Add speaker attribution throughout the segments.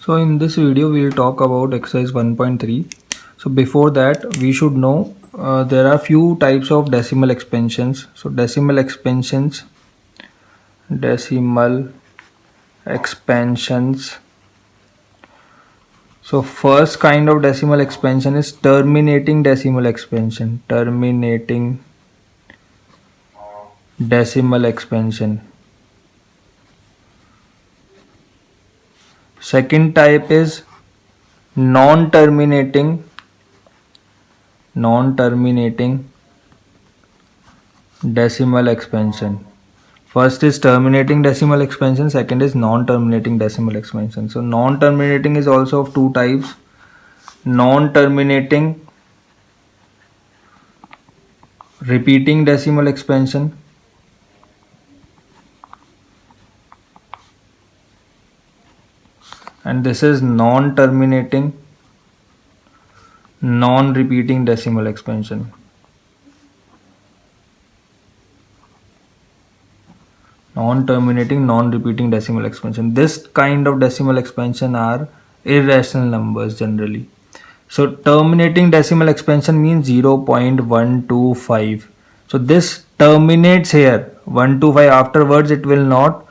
Speaker 1: So in this video we'll talk about exercise 1.3. So before that we should know there are few types of decimal expansions. So decimal expansions. So first kind of decimal expansion is terminating decimal expansion. Second type is non-terminating decimal expansion. First is terminating decimal expansion, second is non-terminating decimal expansion. So non-terminating is also of two types. Non-terminating repeating decimal expansion and this is non-terminating non-repeating decimal expansion. Non-terminating non-repeating decimal expansion. This kind of decimal expansion are irrational numbers generally. So terminating decimal expansion means 0.125. So this terminates here 125. Afterwards it will not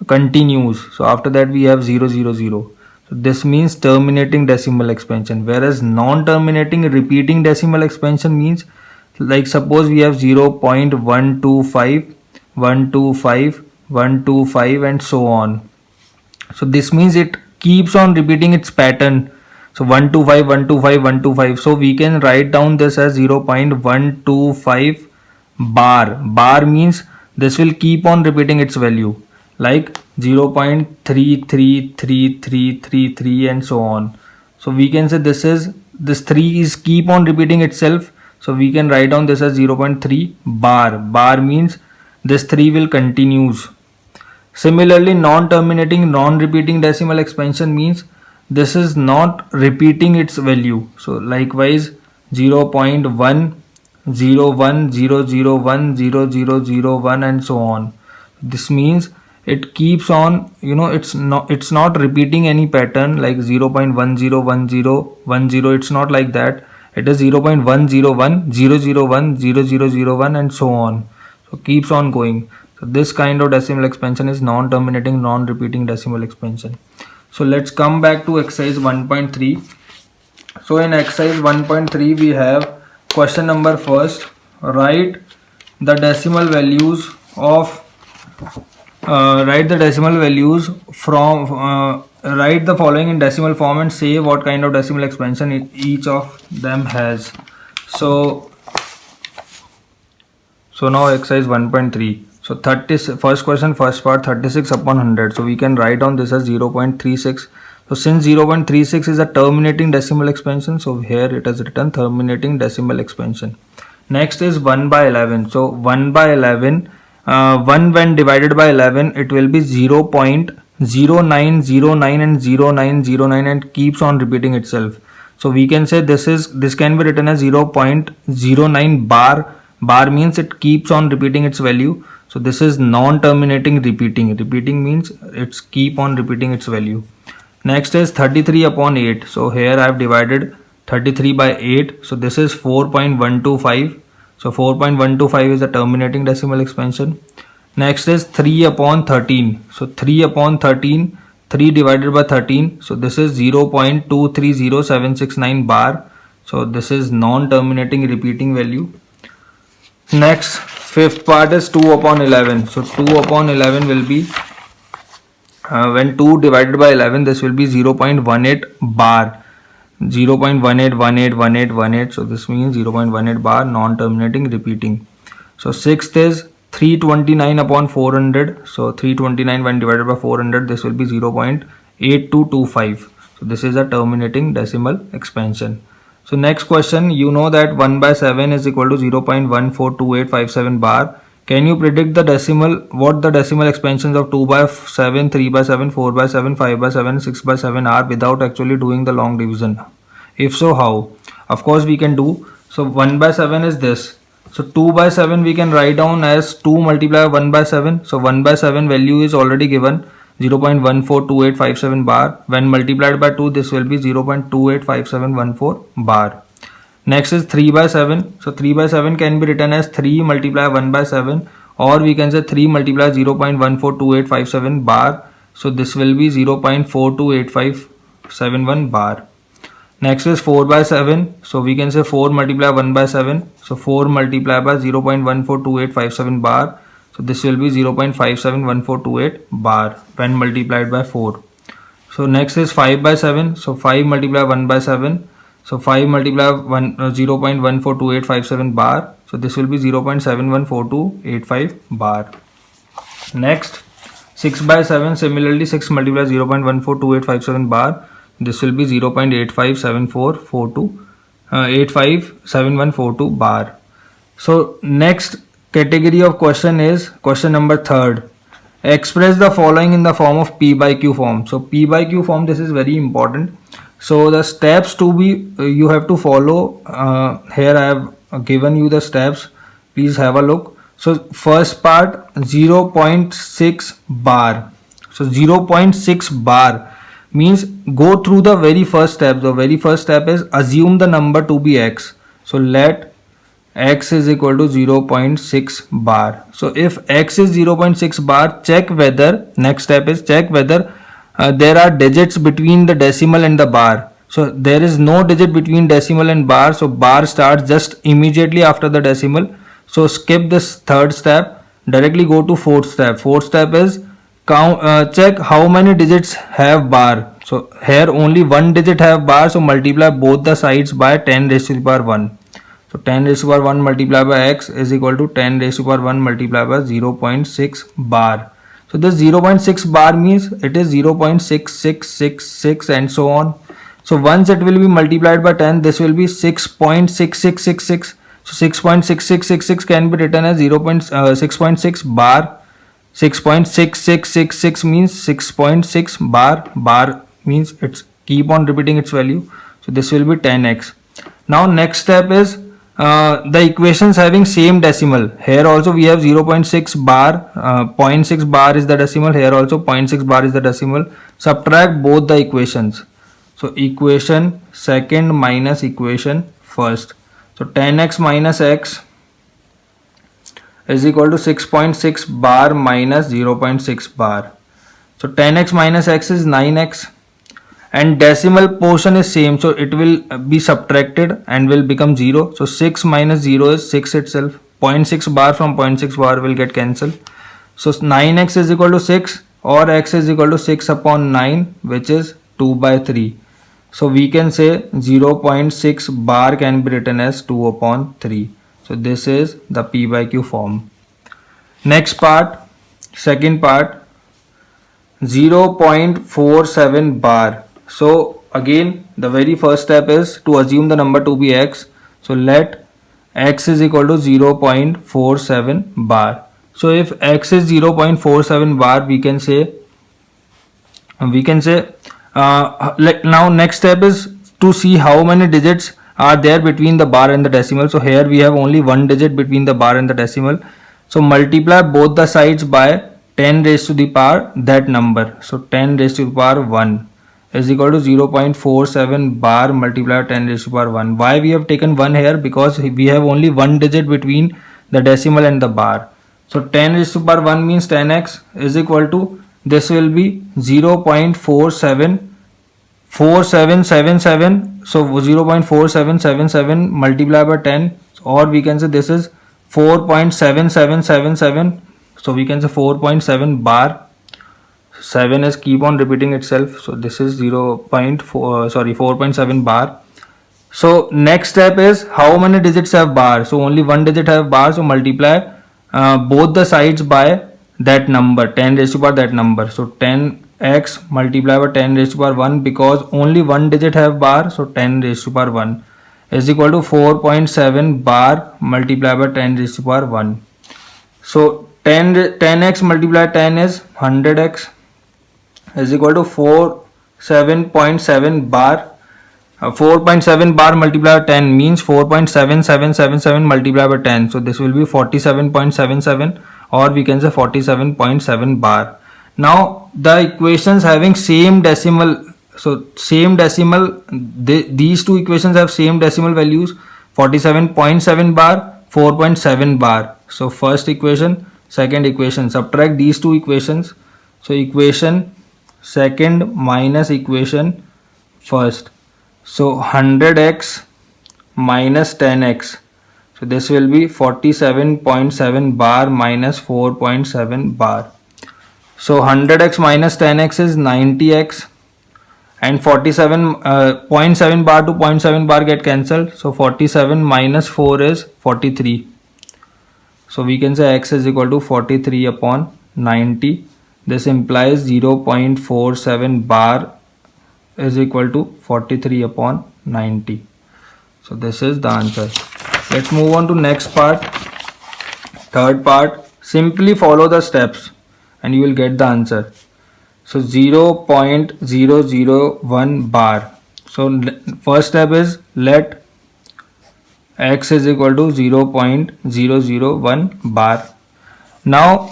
Speaker 1: continues. So after that we have 000. So this means terminating decimal expansion. Whereas non-terminating repeating decimal expansion means, like suppose we have 0.125, 125, 125 and so on. So this means it keeps on repeating its pattern. So 125, 125, 125. So we can write down this as 0.125 bar. Bar means this will keep on repeating its value, like 0.33333 and so on. So we can say this 3 is keep on repeating itself. So we can write down this as 0.3 bar. Bar means this 3 will continues. Similarly, non-terminating non-repeating decimal expansion means this is not repeating its value. So likewise 0.1, 01, 001, 0001 and so on. This means it keeps on, it's not repeating any pattern like 0.101010. It's not like that. It is 0.101, 001, 0001 and so on. So keeps on going. So this kind of decimal expansion is non-terminating non-repeating decimal expansion. So let's come back to exercise 1.3. So in exercise 1.3 we have question number first. Write the decimal values write the following in decimal form and say what kind of decimal expansion each of them has. So now exercise 1.3. So first question, first part, 36 upon 100. So we can write down this as 0.36. So since 0.36 is a terminating decimal expansion, so here it is written terminating decimal expansion. Next is 1 by 11. So 1 by 11, 1 when divided by 11, it will be 0.0909 and 0909 and keeps on repeating itself. So we can say this can be written as 0.09 bar. Bar means it keeps on repeating its value. So this is non-terminating repeating. Repeating means it's keep on repeating its value. Next is 33 upon 8. So here I have divided 33 by 8. So this is 4.125. So 4.125 is a terminating decimal expansion. Next is 3 upon 13. So 3 upon 13, 3 divided by 13. So this is 0.230769 bar. So this is non-terminating repeating value. Next, fifth part is 2 upon 11. So 2 upon 11 will be, when 2 divided by 11, this will be 0.18 bar. 0.18181818. So this means 0.18 bar, non-terminating repeating. So sixth is 329 upon 400. So 329 when divided by 400, this will be 0.8225. So this is a terminating decimal expansion. So next question, you know that 1 by 7 is equal to 0.142857 bar. Can you predict what the decimal expansions of 2 by 7, 3 by 7, 4 by 7, 5 by 7, 6 by 7 are without actually doing the long division? If so, how? Of course we can do. So 1 by 7 is this. So 2 by 7 we can write down as 2 multiplied by 1 by 7. So 1 by 7 value is already given 0.142857 bar. When multiplied by 2, this will be 0.285714 bar. Next is 3 by 7. So 3 by 7 can be written as 3 multiply 1 by 7, or we can say 3 multiply 0.142857 bar. So this will be 0.428571 bar. Next is 4 by 7. So we can say 4 multiply 1 by 7. So 4 multiply by 0.142857 bar. So this will be 0.571428 bar when multiplied by 4. So next is 5 by 7. So 5 multiply 1 by 7. So 5 multiply 0.142857 bar. So this will be 0.714285 bar. Next, 6 by 7. Similarly, 6 multiply 0.142857 bar. This will be 0.857142 bar. So next category of question is question number 3rd. Express the following in the form of P by Q form. So P by Q form, this is very important. So the steps to be you have to follow. Here I have given you the steps. Please have a look. So first part, 0.6 bar. So 0.6 bar means go through the very first step. The very first step is assume the number to be x. So let x is equal to 0.6 bar. So if x is 0.6 bar, check whether, next step is check whether there are digits between the decimal and the bar. So there is no digit between decimal and bar. So bar starts just immediately after the decimal. So skip this 3rd step, directly go to 4th step. 4th step is count, check how many digits have bar. So here only one digit have bar. So multiply both the sides by 10 raised to the power 1. So 10 raised to the power 1 multiplied by x is equal to 10 raised to the power 1 multiplied by 0.6 bar. So this 0.6 bar means it is 0.6666 and so on. So once it will be multiplied by 10, this will be 6.6666. So 6.6666 can be written as 6.6 bar. 6.6666 means 6.6 bar. Bar means it's keep on repeating its value. So this will be 10x. Now next step is the equations having same decimal. Here also we have 0.6 bar, 0.6 bar is the decimal. Here also 0.6 bar is the decimal. Subtract both the equations. So equation second minus equation first. So 10x minus x is equal to 6.6 bar minus 0.6 bar. So 10x minus x is 9x. And decimal portion is same, so it will be subtracted and will become 0. So 6 minus 0 is 6 itself. 0.6 bar from 0.6 bar will get cancelled. So 9x is equal to 6, or x is equal to 6 upon 9, which is 2 by 3. So we can say 0.6 bar can be written as 2 upon 3. So this is the P by Q form. Next part, second part, 0.47 bar. So again the very first step is to assume the number to be x. So let x is equal to 0.47 bar. So if x is 0.47 bar, we can say now next step is to see how many digits are there between the bar and the decimal. So here we have only one digit between the bar and the decimal. So multiply both the sides by 10 raised to the power that number. So 10 raised to the power 1 is equal to 0.47 bar multiplied 10 raised to the power 1. Why we have taken 1 here? Because we have only one digit between the decimal and the bar. So 10 raised to the power 1 means 10x is equal to, this will be 0.4777. So 0.4777 multiplied by 10, or we can say this is 4.7777. So we can say 4.7 bar. 7 is keep on repeating itself. So this is 4.7 bar. So next step is how many digits have bar. So only one digit have bar. So multiply both the sides by that number, 10 raised to the power that number. So 10x multiplied by 10 raised to the power 1, because only one digit have bar. So 10 raised to the power 1 is equal to 4.7 bar multiplied by 10 raised to the power 1. So 10x multiplied 10 is 100x is equal to 7.7 bar. 4.7 bar multiplied by 10 means 4.7777 multiplied by 10. So this will be 47.77, or we can say 47.7 bar. Now the equations having same decimal, so same decimal, these two equations have same decimal values, 47.7 bar, 4.7 bar. So first equation, second equation, subtract these two equations. So equation second minus equation first. So 100x minus 10x. So this will be 47.7 bar minus 4.7 bar. So 100x minus 10x is 90x, and 47.7 bar to 0.7 bar get cancelled. So 47 minus 4 is 43. So we can say x is equal to 43 upon 90. This implies 0.47 bar is equal to 43 upon 90. So this is the answer. Let's move on to next part. Third part, simply follow the steps and you will get the answer. So 0.001 bar. So first step is let x is equal to 0.001 bar. Now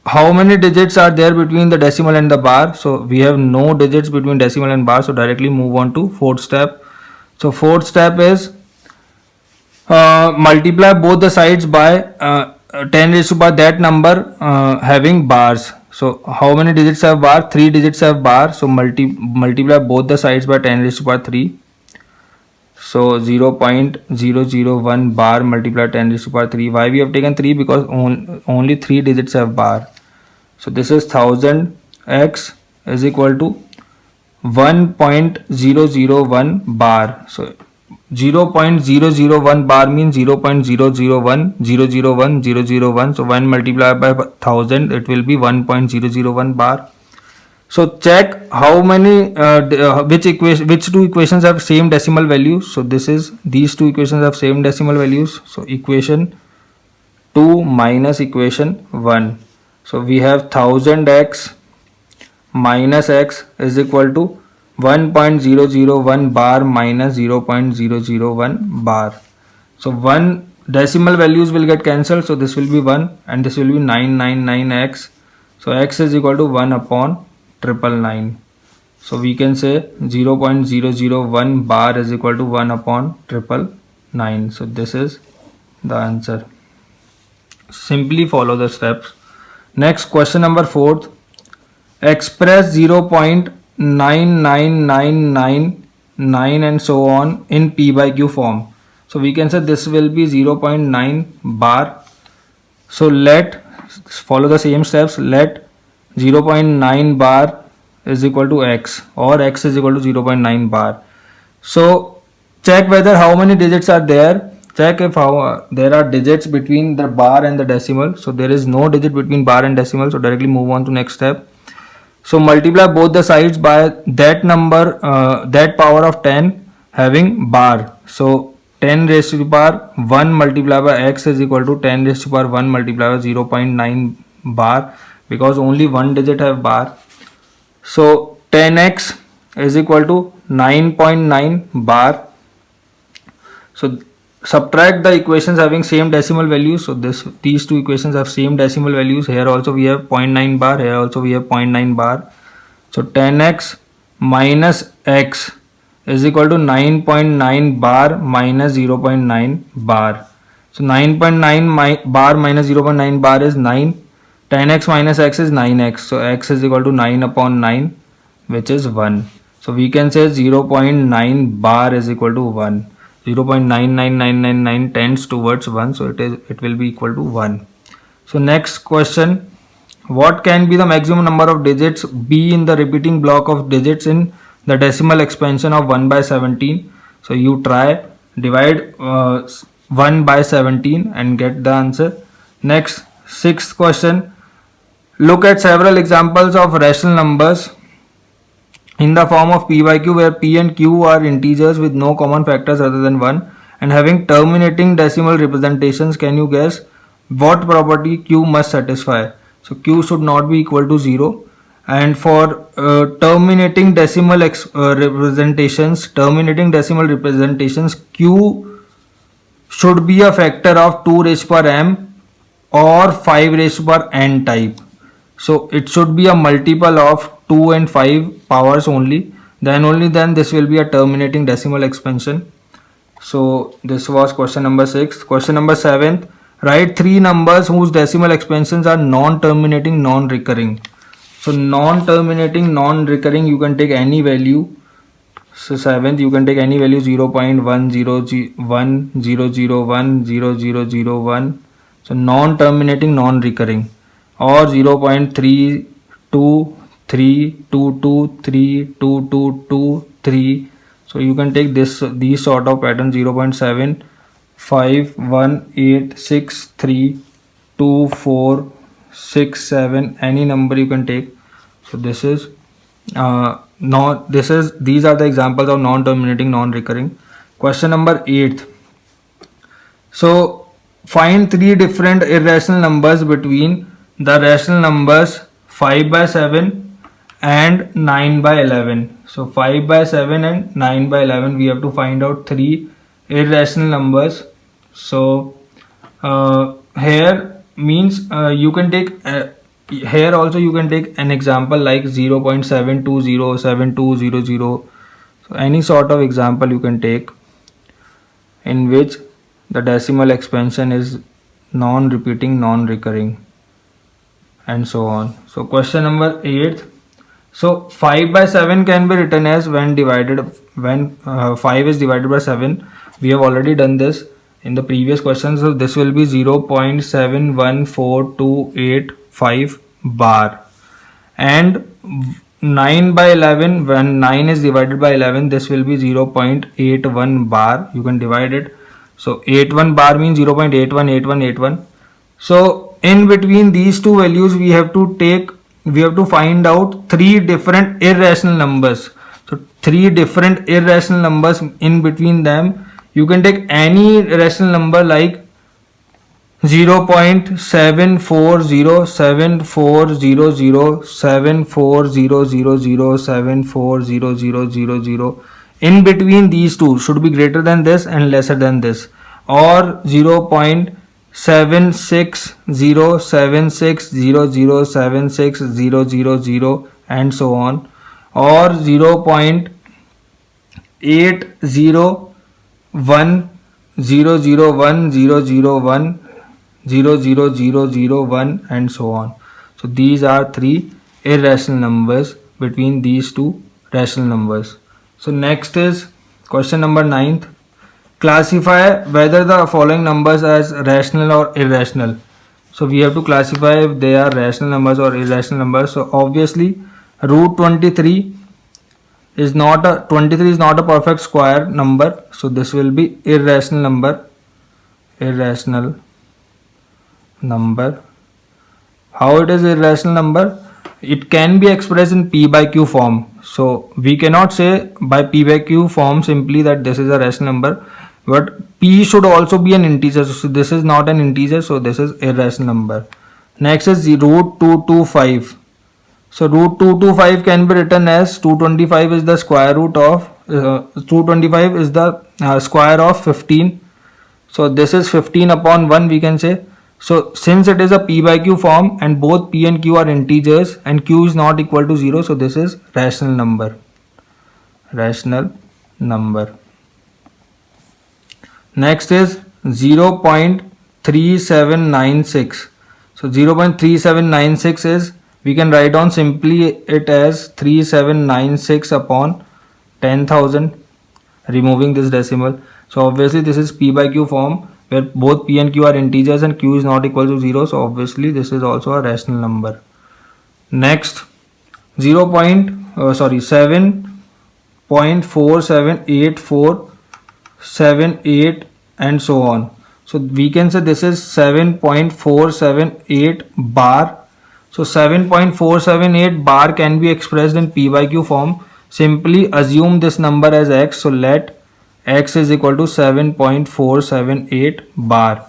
Speaker 1: how many digits are there between the decimal and the bar? So we have no digits between decimal and bar, so directly move on to fourth step. So fourth step is multiply both the sides by 10 raised to power that number having bars. So how many digits have bar? 3 digits have bar. So multiply both the sides by 10 raised to power 3. So 0.001 bar multiply 10 raised to power 3. Why we have taken 3? Because only 3 digits have bar. So this is 1000 x is equal to 1.001 bar. So 0.001 bar means 0.001. So when multiplied by 1000, it will be 1.001 bar. So check how many which two equations have same decimal values. So these two equations have same decimal values. So equation 2 minus equation 1. So we have 1000x minus x is equal to 1.001 bar minus 0.001 bar. So one decimal values will get cancelled. So this will be 1 and this will be 999x. So x is equal to 1 upon 999. So we can say 0.001 bar is equal to 1 upon 999. So this is the answer. Simply follow the steps. Next, question number 4. Express 0.99999 and so on in P by Q form. So we can say this will be 0.9 bar. So let follow the same steps. Let 0.9 bar is equal to x, or x is equal to 0.9 bar. So check whether how many digits are there. Check if there are digits between the bar and the decimal. So there is no digit between bar and decimal. So directly move on to next step. So multiply both the sides by that number, that power of 10 having bar. So 10 raised to the power 1 multiplied by x is equal to 10 raised to the power 1 multiplied by 0.9 bar, because only one digit have bar. So 10x is equal to 9.9 bar. So subtract the equations having same decimal values. So these two equations have same decimal values. Here also we have 0.9 bar, here also we have 0.9 bar. So 10x minus x is equal to 9.9 bar minus 0.9 bar. So 9.9 bar minus 0.9 bar is 9. 10x minus x is 9x. So x is equal to 9 upon 9, which is 1. So we can say 0.9 bar is equal to 1. 0.99999 tends towards 1, so it will be equal to 1. So next question, what can be the maximum number of digits be in the repeating block of digits in the decimal expansion of 1 by 17? So you try divide 1 by 17 and get the answer. Next, sixth question, look at several examples of rational numbers in the form of P by Q, where P and Q are integers with no common factors other than 1 and having terminating decimal representations. Can you guess what property Q must satisfy? So Q should not be equal to 0, and for terminating decimal representations, Q should be a factor of 2 raised to power m or 5 raised to power n type. So it should be a multiple of 2 and 5 powers only. Only then this will be a terminating decimal expansion. So this was question number 6. Question number 7. Write 3 numbers whose decimal expansions are non-terminating, non-recurring. So non-terminating, non-recurring, you can take any value. So 7th, you can take any value 0.100100010001. So non-terminating, non-recurring, or 0.3223223223. So you can take these sort of pattern 0.751863246 any number you can take. So this is these are the examples of non-terminating, non-recurring. Question number 8. So find 3 different irrational numbers between the rational numbers 5 by 7 and 9 by 11. So 5 by 7 and 9 by 11, we have to find out 3 irrational numbers. So here means you can take here also you can take an example like 0.7207200. So any sort of example you can take in which the decimal expansion is non-repeating, non-recurring, and so on. So question number 8. So 5 by 7 can be written as when 5 is divided by 7. We have already done this in the previous question. So this will be 0.714285 bar. And 9 by 11, when 9 is divided by 11, this will be 0.81 bar. You can divide it. So 81 bar means 0.818181. So in between these two values, we have to find out 3 different irrational numbers. So 3 different irrational numbers, in between them you can take any irrational number like 0.740740074000740000. In between these two should be greater than this and lesser than this, or 0.760760076000 and so on, or 0.801001001001 and so on. So these are 3 irrational numbers between these two rational numbers. So next is question number 9. Classify whether the following numbers as rational or irrational. So we have to classify if they are rational numbers or irrational numbers. So obviously root 23 is not a perfect square number, so this will be irrational number. How it is irrational number? It can be expressed in p by q form. So we cannot say by p by q form simply that this is a rational number, but p should also be an integer. So this is not an integer, so this is irrational number. Next is root 225. So root 225 can be written as 225 is the square root of 225 is the square of 15. So this is 15 upon 1, we can say. So since it is a p by q form and both p and q are integers and q is not equal to 0, so this is rational number. Next is 0.3796. So 0.3796 is, we can write down simply it as 3796 upon 10,000, removing this decimal. So obviously this is p by q form where both p and q are integers and q is not equal to 0. So obviously this is also a rational number. Next 7.478478 and so on. So we can say this is 7.478 bar. So 7.478 bar can be expressed in p by q form. Simply assume this number as x. So let x is equal to 7.478 bar.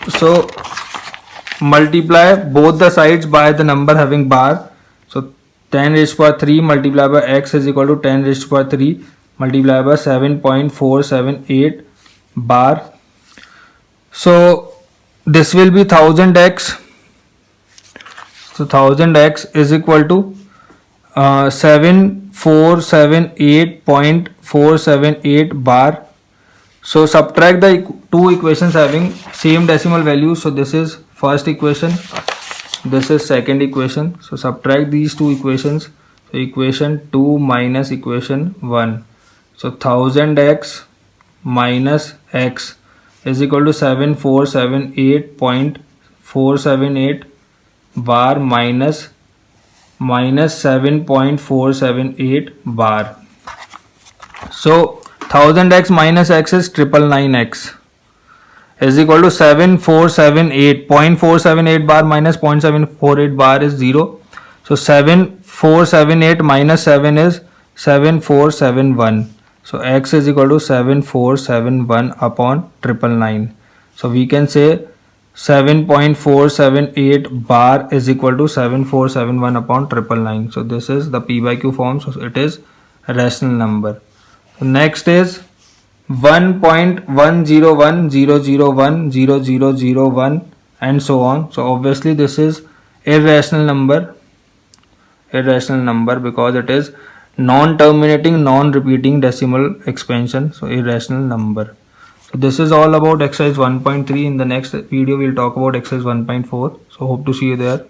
Speaker 1: So multiply both the sides by the number having bar. So 10 raised to power 3 multiplied by x is equal to 10 raised to power 3 multiplied by 7.478 bar. So this will be 1000x So 1000x is equal to 7478.478 bar. So subtract the two equations having same decimal value. So this is first equation, this is second equation. So subtract these two equations. So equation 2 minus equation 1. So 1000x minus x is equal to 7478.478 bar minus 7.478 bar. So 1000x minus x is 999x is equal to 7478.478 bar minus 0.748 bar is 0. So 7478 minus 7 is 7471. So x is equal to 7471 upon 999. So we can say 7.478 bar is equal to 7471 upon 999. So this is the p by q form. So it is a rational number. Next is 1.10100100001 and so on. So obviously this is irrational number because it is non-terminating, non-repeating decimal expansion. So irrational number. So this is all about exercise 1.3. In the next video we'll talk about exercise 1.4. So hope to see you there.